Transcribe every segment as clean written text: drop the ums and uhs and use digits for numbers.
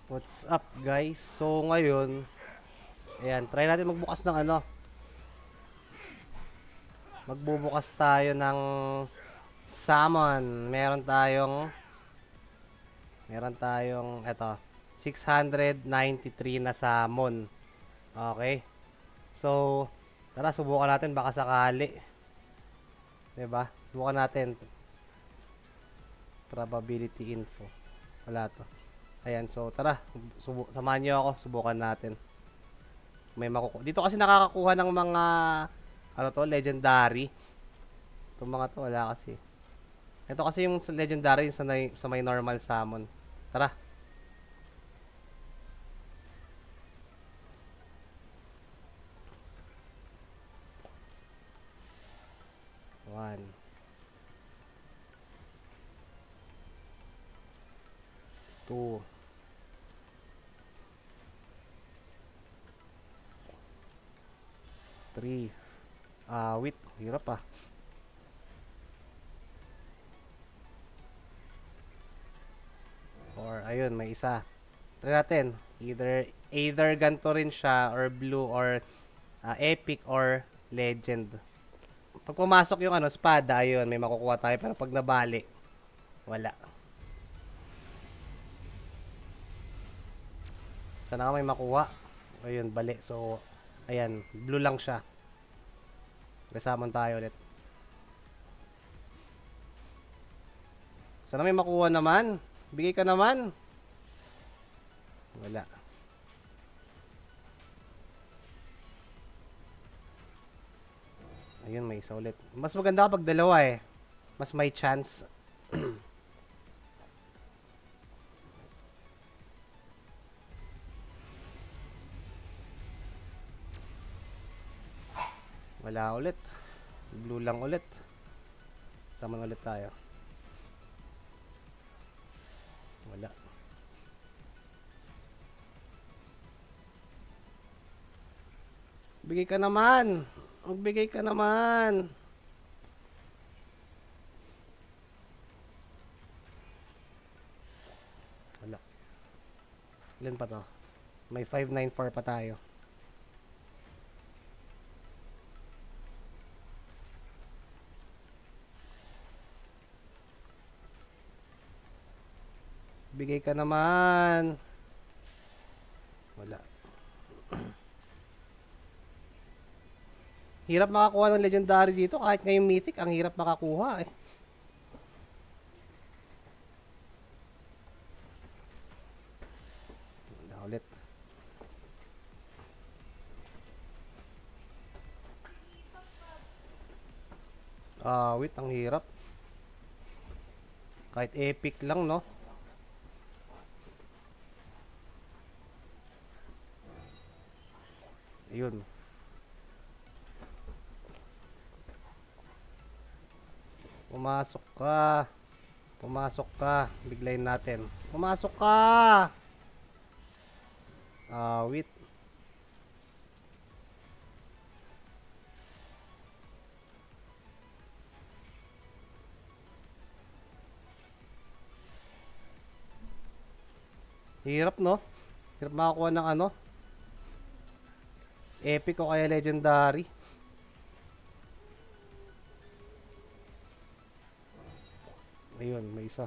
What's up guys? So ngayon, ayan, try natin magbukas ng ano. Magbubukas tayo ng salmon. Meron tayong eto, 693 na salmon. Okay. So, tara subukan natin baka sakali. 'Di ba? Subukan natin. Probability info. Wala to. Ayan, so tara, samahan niyo ako, subukan natin. Dito kasi nakakakuha ng mga ano to, legendary. Itong mga to wala kasi. Ito kasi yung legendary yung sa may normal summon. Tara. One. Two. Three. Wait. Hirap ah. 4. Ayun, may isa. Try natin. Either ganito rin siya or blue or epic or legend. Pag pumasok yung ano, espada, ayun, may makukuha tayo. Pero pag nabali, wala. Sana may makuha. Ayun, bali. So, ayan, blue lang siya. Kasamon tayo ulit. Sana may makuha naman. Bigay ka naman. Wala. Ayun, may isa ulit. Mas maganda kapag dalawa eh. Mas may chance. Wala ulit. Blue lang ulit. Sama ulit tayo. Wala. Bigay ka naman. Magbigay ka naman. Wala. Ilan pa to? May 594 pa tayo. Bigay ka naman. Wala. Hirap makakuha ng legendary dito. Kahit ngayong mythic, ang hirap makakuha eh. Wala ulit. Wait, ang hirap. Kahit epic lang, no? Ayun. Pumasok ka. Pumasok ka. Biglayin natin. Pumasok ka. Wait. Hirap, no? Hirap makakuha ng ano? Epic o kaya legendary. Ayun, may isa.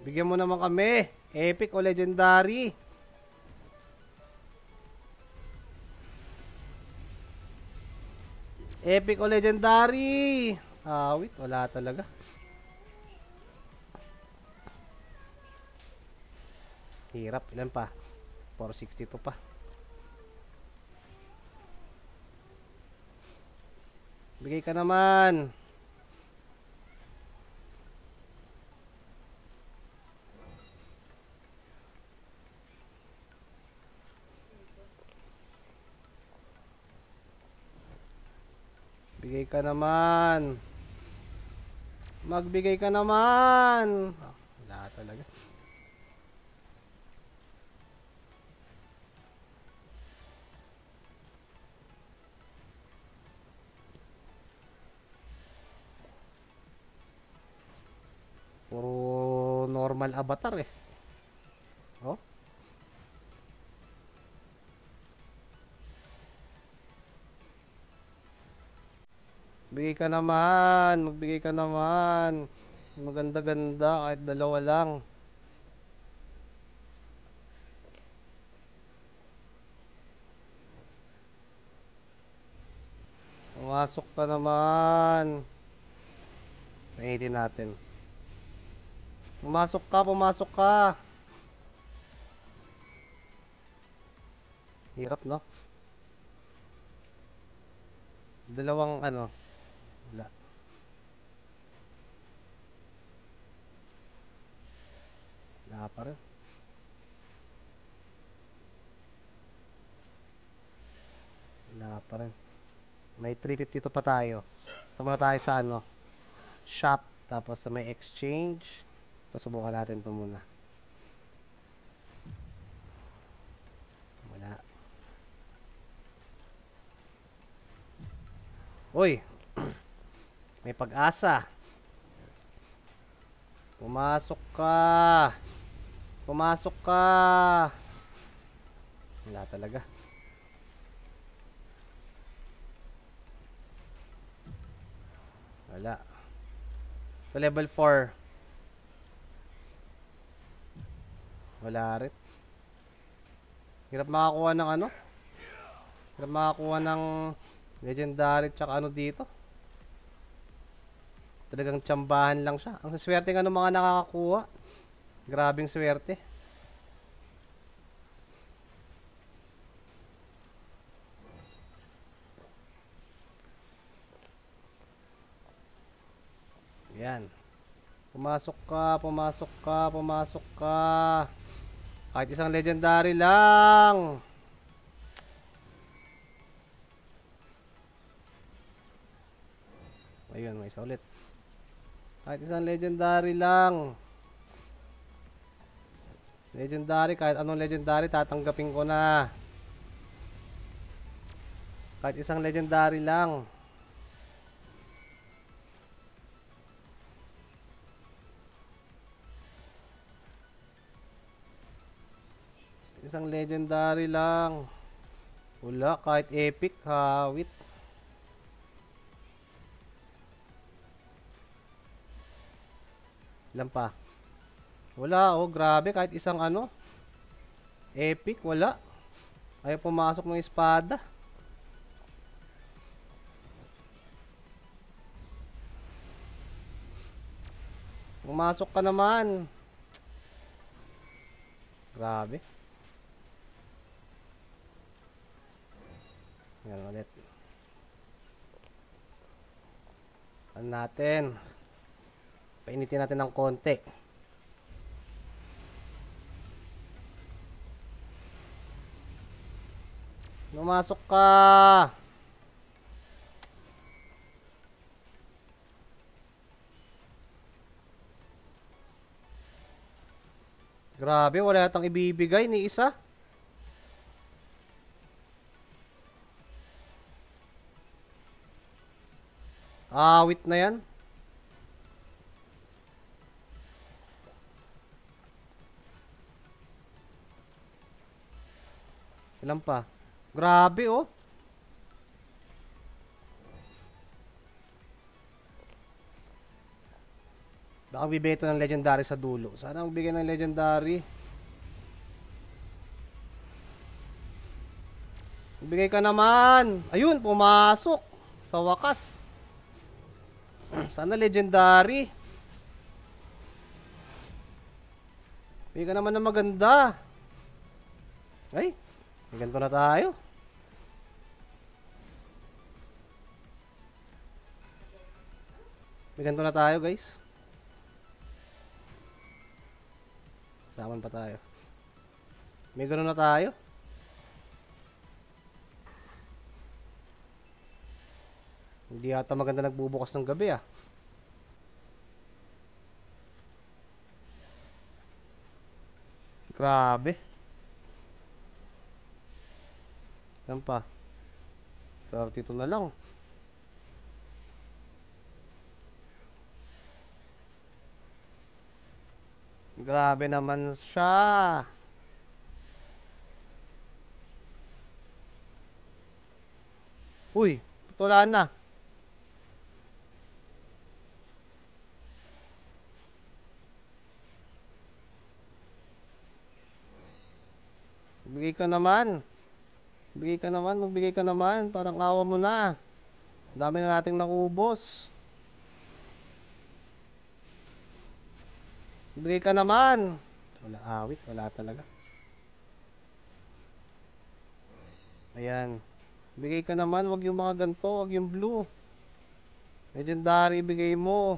Bigyan mo naman kami. Epic o legendary. Epic o legendary. Wait, wala talaga. Hirap, ilan pa? 462 pa. Bigay ka naman. Bigay ka naman. Magbigay ka naman. Wala talaga. normal avatar eh. Oh. Bigay ka naman. Magbigay ka naman. Maganda-ganda kahit dalawa lang. Pumasok ka naman. Painitin natin. Pumasok ka, pumasok ka. Hirap, no? Dalawang ano. Wala. Wala pa rin. Wala pa rin. May 352 pa tayo. Ito muna tayo sa ano. Shop. Tapos sa may exchange. Pasubukan natin ito muna. Wala. Uy. May pag-asa. Pumasok ka. Pumasok ka. Wala talaga. Wala. Ito level 4. Wala rin. Hirap makakuha ng ano? Hirap makakuha ng legendary tsaka ano dito. Talagang tsambahan lang siya. Ang swerte nga ng mga nakakakuha. Grabing swerte. Yan. Pumasok ka, pumasok ka, pumasok ka. Kahit isang legendary lang. Ayun, may isa ulit. Kahit isang legendary lang. Legendary, kahit anong legendary, tatanggapin ko na. Kahit isang legendary lang. Isang legendary lang. Wala, kahit epic, hawit. Ilan pa? Wala, oh, grabe, kahit isang ano. Epic, wala. Ayaw pumasok ng espada. Pumasok ka naman. Grabe. Yan ulit. Ano natin? Painitin natin ng konti. Pumasok ka. Grabe, wala yatang ibibigay ni isa. Awit na yan. Ilan pa? Grabe, oh. Baka bibeto ng legendary sa dulo. Sana magbigay ng legendary. Bigay ka naman. Ayun, pumasok. Sa wakas. Sana legendary. Bigay ka naman ng maganda. Ay, may ganito na tayo. May ganito na tayo, guys. Saman pa tayo. May gano'n na tayo. Hindi yata maganda nagbubukas ng gabi ah. Grabe. Yan pa. 32 na lang. Grabe naman siya. Uy, wala na. Bigay ka naman. Bigay ka naman, magbigay ka naman. Parang awa mo na. Dami na nating nakubos. Bigay ka naman. Wala awit, wala talaga. Ayan. Bigay ka naman, wag yung mga ganito, wag yung blue. Legendary, bigay mo.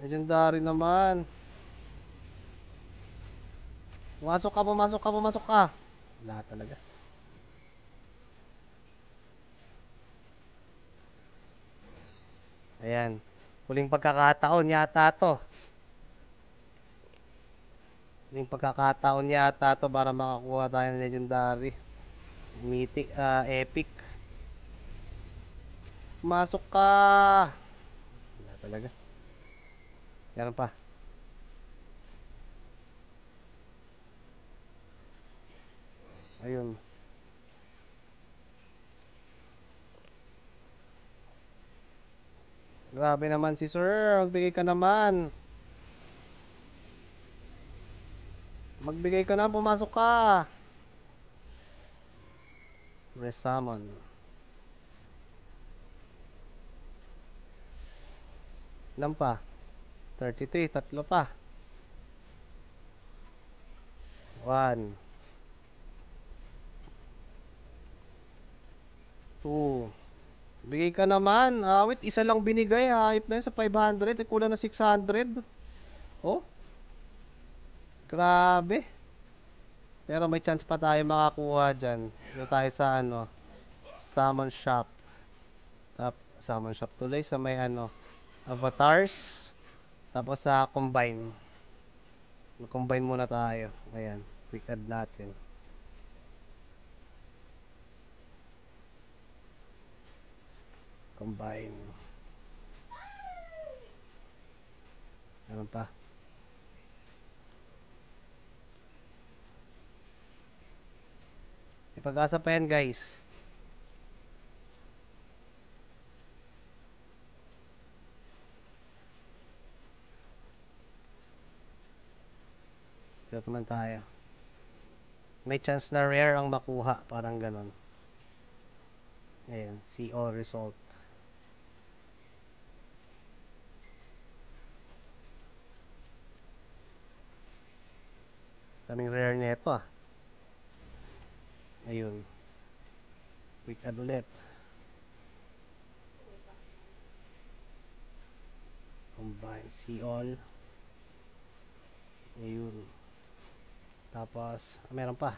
Legendary naman. Pumasok ka, pumasok ka, pumasok ka. Wala talaga. Ayan. Huling pagkakataon yata to. Huling pagkakataon yata to para makakuha tayo ng legendary. Mythic, epic. Pumasok ka. Wala talaga. Meron pa. Ayun. Grabe naman si sir. Magbigay ka naman. Magbigay ka na. Pumasok ka. Resummon. Ilan pa? 33. Tatlo pa. 1, 2. Bigay ka naman. Wait, isa lang binigay. Hayop na yun sa 500. Kulang na 600. Oh, grabe. Pero may chance pa tayo makakuha dyan. Dito tayo sa ano, Summon Shop. Summon Shop tuloy sa may ano, avatars. Tapos sa combine. Combine muna tayo. Ayan, quick add natin. Combine. Ano pa? May pag-asa pa yan, guys. Dito naman tayo. May chance na rare ang makuha. Parang ganon. Ayan, see all result. Daming rare nito ah. Ayun. Quick add ulit. Combine, see all. Ayun. Tapos, meron pa.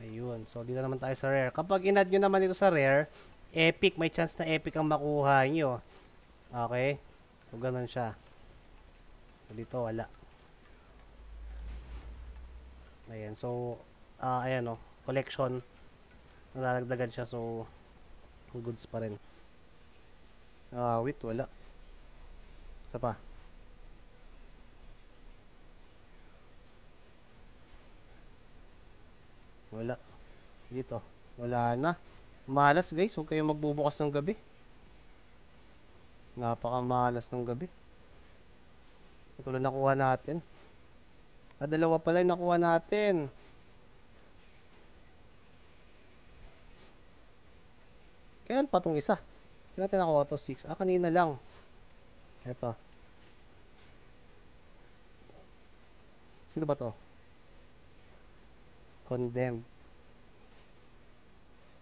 Ayun. So, dito naman tayo sa rare. Kapag in-add nyo naman dito sa rare, epic. May chance na epic ang makuha nyo. Okay? So, ganun siya. So, dito, wala. Ayan. So, ayan o. Collection. Nalalagdagan siya. So, goods pa rin. Wait, wala. Isa pa. Wala. Dito. Wala na. Malas guys. Huwag kayong magbubukas ng gabi. Napakamalas ng gabi. Ito lang nakuha natin. Dalawa pala yung nakuha natin. Kailan pa tong isa? Kailan natin nakuha to? 6. Kanina lang. Eto. Sino ba to? Condemned.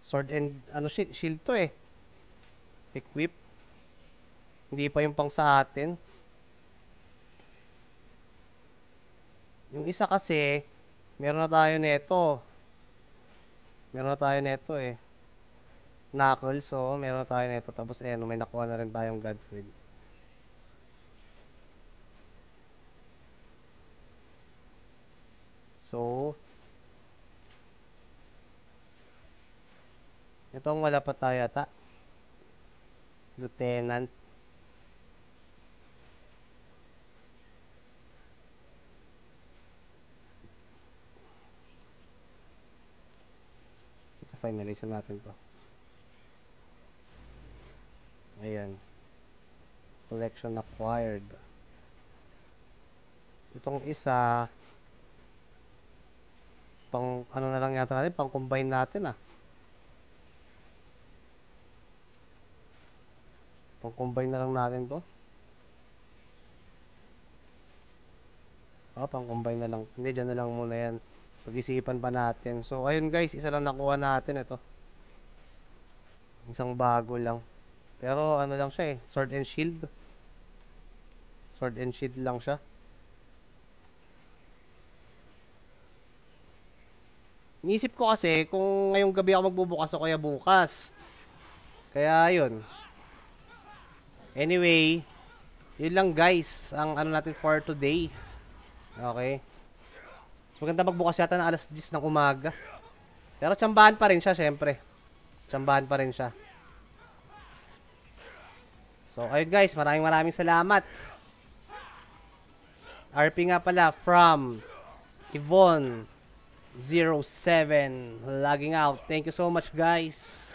Sword and ano, shield to eh. Equip. Hindi pa yung pang sa atin. Yung isa kasi, meron na tayo neto. Meron na tayo neto eh. Knuckles, so meron na tayo neto. Tapos may nakuha na rin tayong Godfrey. So, Itong wala pa tayo ata. Lieutenant. Finalize natin to. Ayan. Collection acquired. Itong isa, pang ano na lang yata natin, pang combine natin ah. Pang combine na lang natin to. Pang combine na lang. Hindi, dyan na lang muna yan. Pag-isipan pa natin. So, ayun guys, isa lang nakuha natin ito. Isang bago lang. Pero ano lang siya eh, sword and shield. Sword and shield lang siya. Iniisip ko kasi kung ngayong gabi ako magbubukas o kaya bukas. Kaya yun. Anyway, yun lang guys ang ano natin for today. Okay. So, maganda magbukas yata ng alas 10 ng umaga. Pero tsambahan pa rin siya syempre. Tsambahan pa rin siya. So, ayun guys, maraming salamat. RP nga pala from Yvonne 07 logging out. Thank you so much guys.